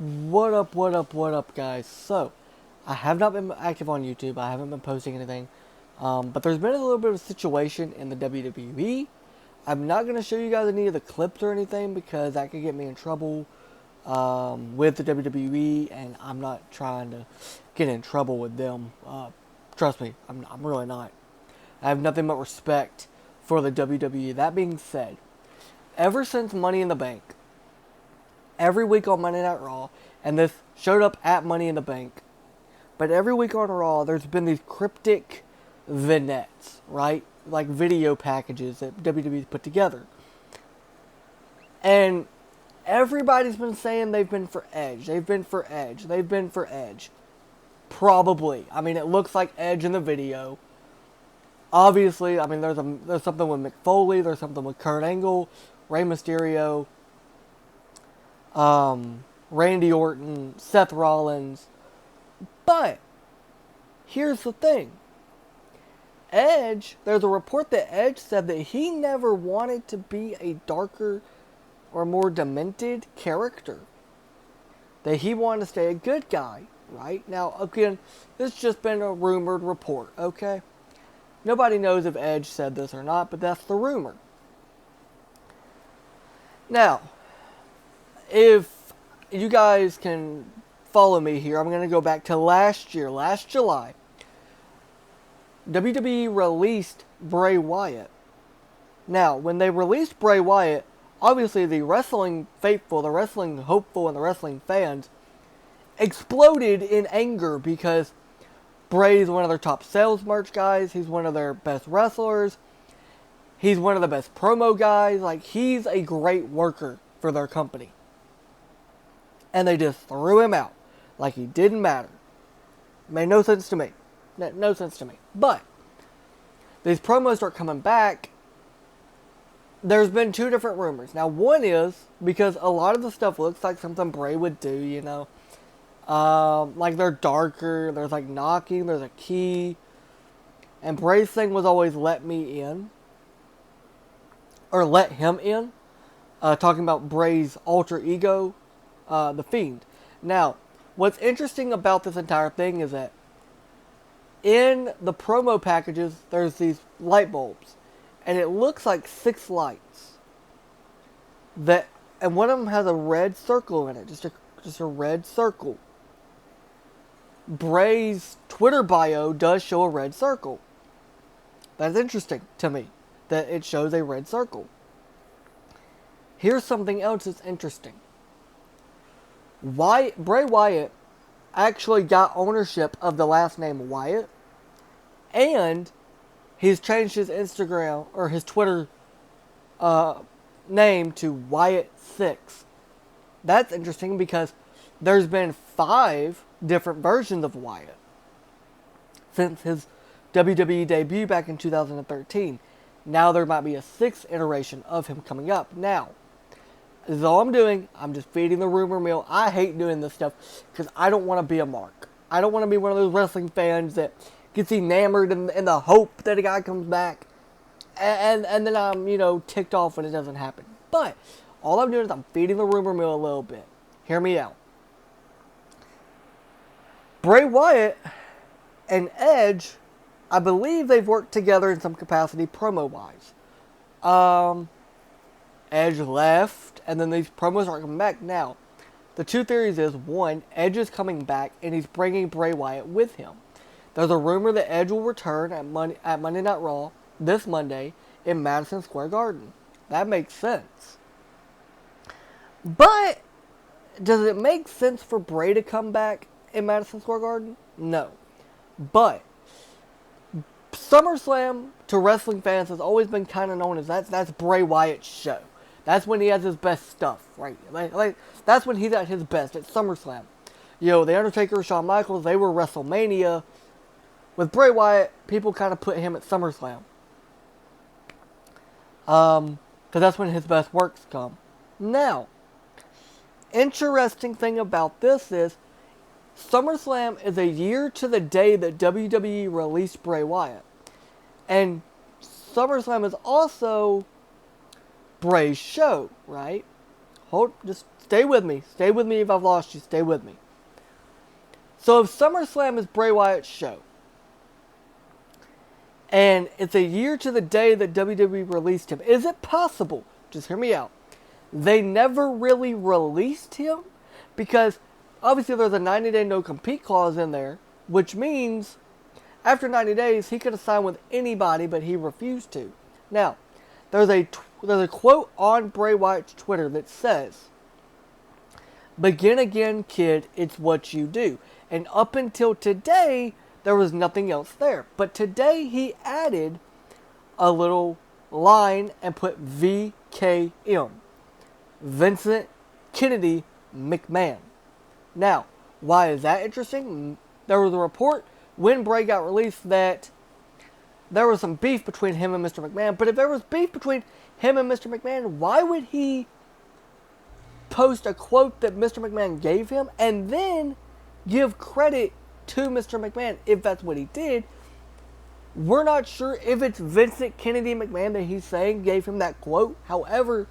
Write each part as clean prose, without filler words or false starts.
What up, guys? So, I have not been active on YouTube. I haven't been posting anything. But there's been a little bit of a situation in the WWE. I'm not going to show you guys any of the clips or anything because that could get me in trouble with the WWE, and I'm not trying to get in trouble with them. Trust me, I'm really not. I have nothing but respect for the WWE. That being said, ever since Money in the Bank, every week on Monday Night Raw, and this showed up at Money in the Bank, but every week on Raw, there's been these cryptic vignettes, right? Like video packages that WWE's put together. And everybody's been saying they've been for Edge. They've been for Edge. They've been for Edge. Probably. I mean, it looks like Edge in the video. Obviously, I mean, there's something with Mick Foley. There's something with Kurt Angle, Rey Mysterio, Randy Orton, Seth Rollins. But here's the thing. Edge, there's a report that Edge said that he never wanted to be a darker or more demented character. That he wanted to stay a good guy, right? Now, again, this has just been a rumored report, okay? Nobody knows if Edge said this or not, but that's the rumor. Now, if you guys can follow me here, I'm going to go back to last year, last July. WWE released Bray Wyatt. Now, when they released Bray Wyatt, obviously the wrestling faithful, the wrestling hopeful, and the wrestling fans exploded in anger because Bray's one of their top sales merch guys. He's one of their best wrestlers. He's one of the best promo guys. Like, he's a great worker for their company. And they just threw him out like he didn't matter. Made no sense to me. No sense to me. But these promos start coming back. There's been two different rumors. Now, one is because a lot of the stuff looks like something Bray would do, you know. Like, they're darker. There's, like, knocking. There's a key. And Bray's thing was always let me in. Or let him in. Talking about Bray's alter ego, The Fiend. Now, what's interesting about this entire thing is that in the promo packages, there's these light bulbs. And it looks like 6 lights. And one of them has a red circle in it. Just a red circle. Bray's Twitter bio does show a red circle. That's interesting to me. That it shows a red circle. Here's something else that's interesting. Bray Wyatt actually got ownership of the last name Wyatt, and he's changed his Instagram or his Twitter name to Wyatt6. That's interesting because there's been 5 different versions of Wyatt since his WWE debut back in 2013. Now there might be a 6th iteration of him coming up. Now, this is all I'm doing. I'm just feeding the rumor mill. I hate doing this stuff because I don't want to be a mark. I don't want to be one of those wrestling fans that gets enamored in the hope that a guy comes back. And then I'm, ticked off when it doesn't happen. But all I'm doing is I'm feeding the rumor mill a little bit. Hear me out. Bray Wyatt and Edge, I believe they've worked together in some capacity promo-wise. Edge left, and then these promos are coming back. Now, the two theories is, one, Edge is coming back, and he's bringing Bray Wyatt with him. There's a rumor that Edge will return at Monday Night Raw this Monday in Madison Square Garden. That makes sense. But, does it make sense for Bray to come back in Madison Square Garden? No. But SummerSlam to wrestling fans has always been kind of known as that's Bray Wyatt's show. That's when he has his best stuff, right? Like that's when he's at his best at SummerSlam. The Undertaker, Shawn Michaels, they were WrestleMania. With Bray Wyatt, people kind of put him at SummerSlam. Because that's when his best works come. Now, interesting thing about this is SummerSlam is a year to the day that WWE released Bray Wyatt. And SummerSlam is also Bray's show, right? just stay with me. Stay with me if I've lost you. Stay with me. So if SummerSlam is Bray Wyatt's show, and it's a year to the day that WWE released him, is it possible, just hear me out, they never really released him? Because obviously there's a 90-day no-compete clause in there, which means after 90 days he could have signed with anybody, but he refused to. Now, there's a quote on Bray Wyatt's Twitter that says, "Begin again, kid, it's what you do." And up until today, there was nothing else there. But today he added a little line and put VKM. Vincent Kennedy McMahon. Now, why is that interesting? There was a report when Bray got released that there was some beef between him and Mr. McMahon. But if there was beef between him and Mr. McMahon, why would he post a quote that Mr. McMahon gave him and then give credit to Mr. McMahon if that's what he did? We're not sure if it's Vincent Kennedy McMahon that he's saying gave him that quote. However,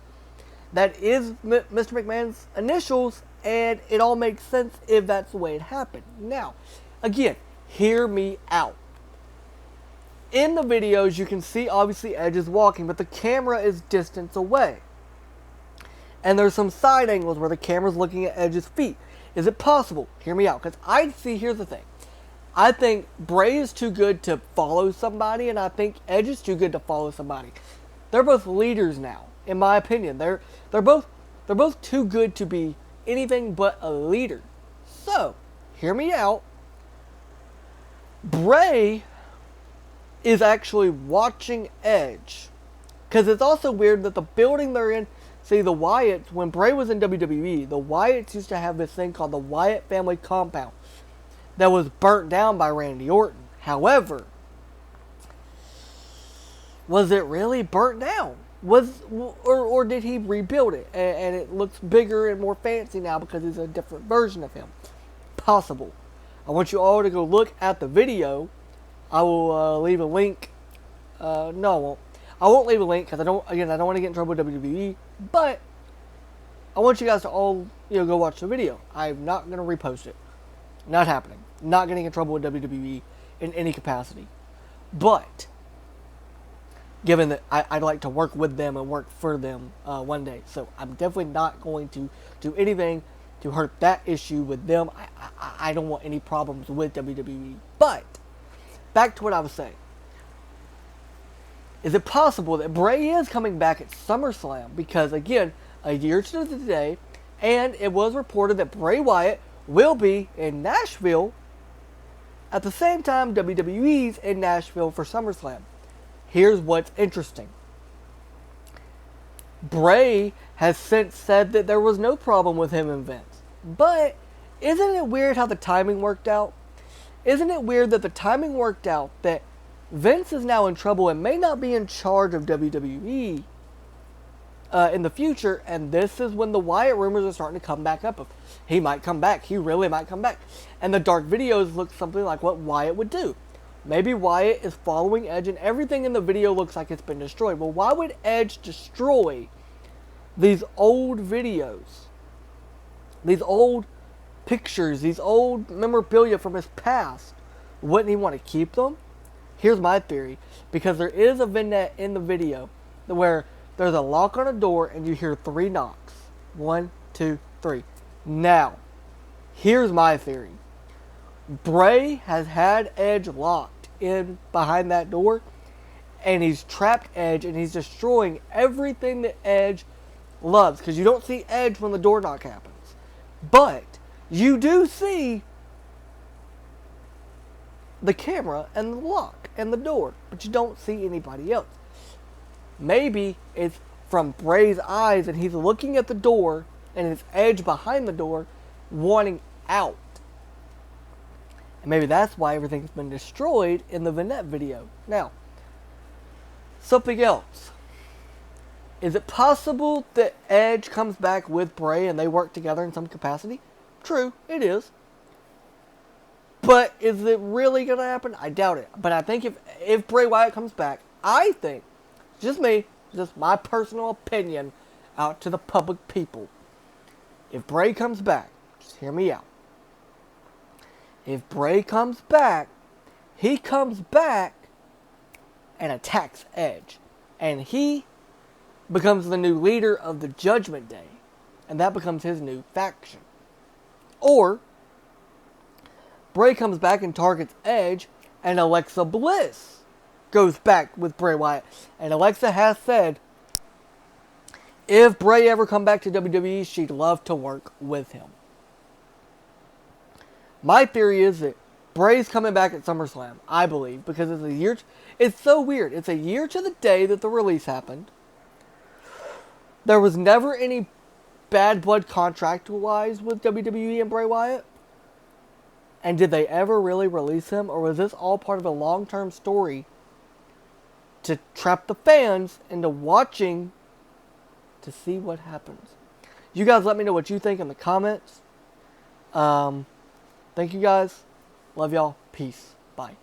that is Mr. McMahon's initials, and it all makes sense if that's the way it happened. Now, again, hear me out. In the videos, you can see obviously Edge is walking, but the camera is distance away. And there's some side angles where the camera's looking at Edge's feet. Is it possible? Hear me out, because here's the thing. I think Bray is too good to follow somebody, and I think Edge is too good to follow somebody. They're both leaders now, in my opinion. They're both too good to be anything but a leader. So, hear me out. Bray is actually watching Edge. Because it's also weird that the building they're in, see, the Wyatts, when Bray was in WWE, the Wyatts used to have this thing called the Wyatt family compound that was burnt down by Randy Orton. However, was it really burnt down? Or did he rebuild it and it looks bigger and more fancy now because it's a different version of him? Possible. I want you all to go look at the video. I will leave a link. No, I won't. I won't leave a link because I don't want to get in trouble with WWE. But I want you guys to all go watch the video. I'm not going to repost it. Not happening. Not getting in trouble with WWE in any capacity. But given that I'd like to work with them and work for them one day, so I'm definitely not going to do anything to hurt that issue with them. I don't want any problems with WWE. But back to what I was saying. Is it possible that Bray is coming back at SummerSlam? Because, again, a year to the day, and it was reported that Bray Wyatt will be in Nashville at the same time WWE's in Nashville for SummerSlam. Here's what's interesting. Bray has since said that there was no problem with him and Vince. But isn't it weird how the timing worked out? Isn't it weird that the timing worked out that Vince is now in trouble and may not be in charge of WWE in the future, and this is when the Wyatt rumors are starting to come back up. He might come back. He really might come back. And the dark videos look something like what Wyatt would do. Maybe Wyatt is following Edge and everything in the video looks like it's been destroyed. Well, why would Edge destroy these old videos? These old pictures, these old memorabilia from his past? Wouldn't he want to keep them? Here's my theory. Because there is a vignette in the video where there's a lock on a door and you hear 3 knocks. 1, 2, 3. Now, here's my theory. Bray has had Edge locked in behind that door, and he's trapped Edge, and he's destroying everything that Edge loves. Because you don't see Edge when the door knock happens. But you do see the camera and the lock and the door, but you don't see anybody else. Maybe it's from Bray's eyes and he's looking at the door and it's Edge behind the door wanting out. And maybe that's why everything's been destroyed in the vignette video. Now, something else. Is it possible that Edge comes back with Bray and they work together in some capacity? True, it is. But is it really going to happen? I doubt it. But I think if Bray Wyatt comes back, I think, just me, just my personal opinion out to the public people, If Bray comes back, just hear me out. If Bray comes back, he comes back and attacks Edge. And he becomes the new leader of the Judgment Day. And that becomes his new faction. Or, Bray comes back and targets Edge, and Alexa Bliss goes back with Bray Wyatt. And Alexa has said, if Bray ever come back to WWE, she'd love to work with him. My theory is that Bray's coming back at SummerSlam, I believe, because it's a year. It's so weird. It's a year to the day that the release happened. There was never any bad blood contract-wise with WWE and Bray Wyatt. And did they ever really release him, or was this all part of a long-term story to trap the fans into watching to see what happens? You guys let me know what you think in the comments. Thank you guys. Love y'all. Peace. Bye.